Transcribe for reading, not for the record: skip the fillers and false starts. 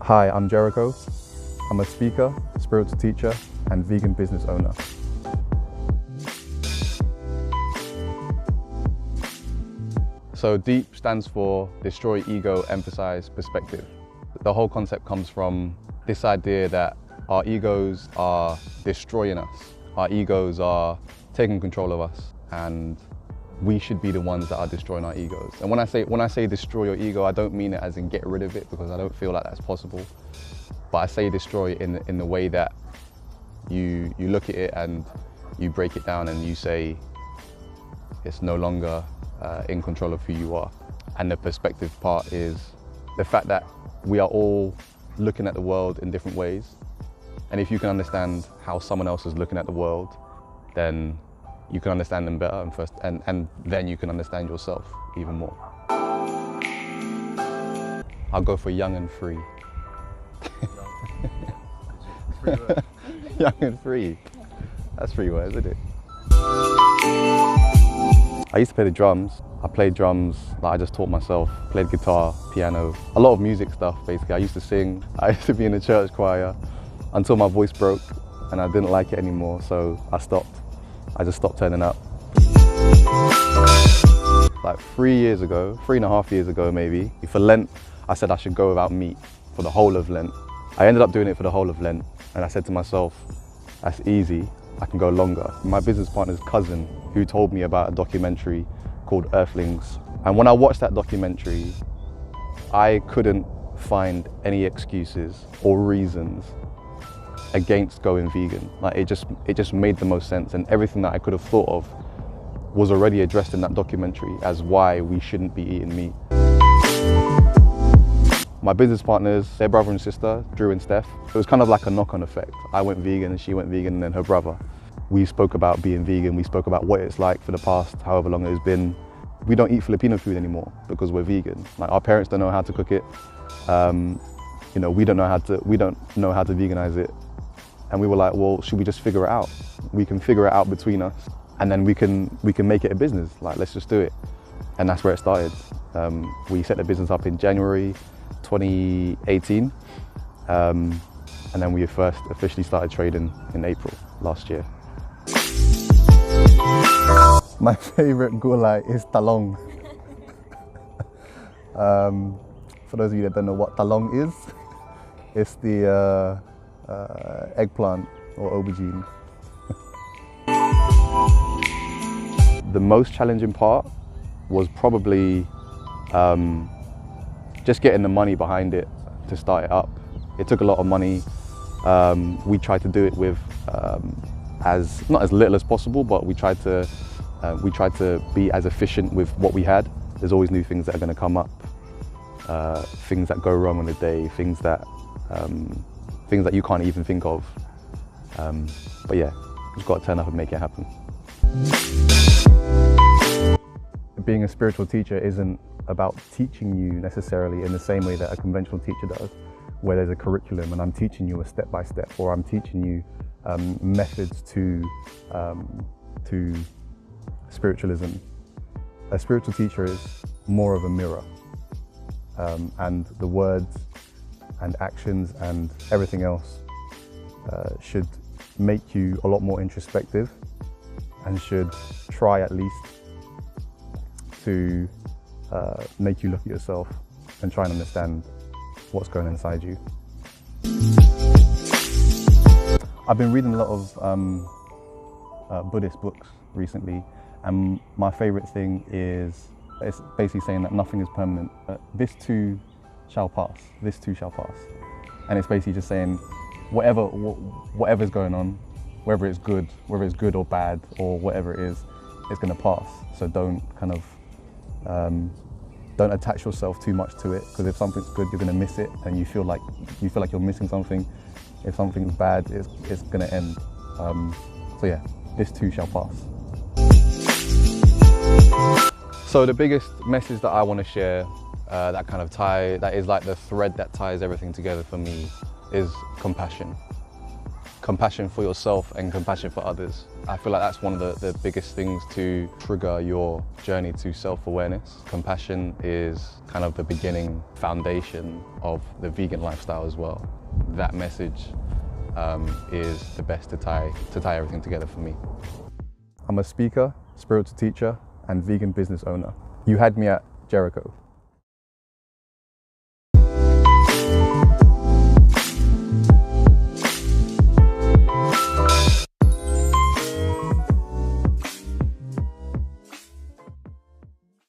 Hi, I'm JERICHO. I'm a speaker, spiritual teacher, and vegan business owner. So D.E.E.P stands for Destroy Ego, Emphasize Perspective. The whole concept comes from this idea that our egos are destroying us. Our egos are taking control of us, and we should be the ones that are destroying our egos. And when I say destroy your ego, I don't mean it as in get rid of it, because I don't feel like that's possible. But I say destroy it in the way that you look at it and you break it down and you say it's no longer in control of who you are. And the perspective part is the fact that we are all looking at the world in different ways. And if you can understand how someone else is looking at the world, then you can understand them better and then you can understand yourself even more. I'll go for young and free. Young and free. That's 3 words, isn't it? I used to play the drums. I played drums, like I just taught myself, played guitar, piano, a lot of music stuff basically. I used to sing, I used to be in the church choir until my voice broke and I didn't like it anymore, so I stopped. I just stopped turning up. Like 3.5 years ago maybe, for Lent, I said I should go without meat for the whole of Lent. I ended up doing it for the whole of Lent, and I said to myself, that's easy, I can go longer. My business partner's cousin, who told me about a documentary called Earthlings. And when I watched that documentary, I couldn't find any excuses or reasons against going vegan. Like it just made the most sense, and everything that I could have thought of was already addressed in that documentary as why we shouldn't be eating meat. My business partners, their brother and sister, Drew and Steph, it was kind of like a knock-on effect. I went vegan and she went vegan, and then her brother. We spoke about being vegan, we spoke about what it's like for the past however long it's been. We don't eat Filipino food anymore because we're vegan. Like our parents don't know how to cook it. You know, we don't know how to veganize it. And we were like, well, should we just figure it out? We can figure it out between us, and then we can make it a business. Like, let's just do it. And that's where it started. We set the business up in January 2018, and then we first officially started trading in April last year. My favorite gulay is talong. For those of you that don't know what talong is, it's the eggplant or aubergine. The most challenging part was probably just getting the money behind it to start it up. It took a lot of money. We tried to do it with not as little as possible, but we tried to be as efficient with what we had. There's always new things that are going to come up, things that go wrong on the day, things that you can't even think of. But yeah, you've got to turn up and make it happen. Being a spiritual teacher isn't about teaching you necessarily in the same way that a conventional teacher does, where there's a curriculum and I'm teaching you a step-by-step, or I'm teaching you methods to spiritualism. A spiritual teacher is more of a mirror, and the words and actions and everything else should make you a lot more introspective, and should try at least to make you look at yourself and try and understand what's going on inside you. I've been reading a lot of Buddhist books recently, and my favorite thing is it's basically saying that nothing is permanent. This too shall pass. This too shall pass. And it's basically just saying whatever's going on, whether it's good or bad or whatever it is, it's going to pass. So don't don't attach yourself too much to it, because if something's good, you're going to miss it, and you feel like you're missing something. If something's bad, it's going to end. So yeah, this too shall pass. So the biggest message that I want to share, that is like the thread that ties everything together for me, is compassion. compassion for yourself and compassion for others. I feel like that's one of the biggest things to trigger your journey to self-awareness. Compassion is kind of the beginning foundation of the vegan lifestyle as well. That message is the best to tie everything together for me. I'm a speaker, spiritual teacher, and vegan business owner. You had me at JERICHO.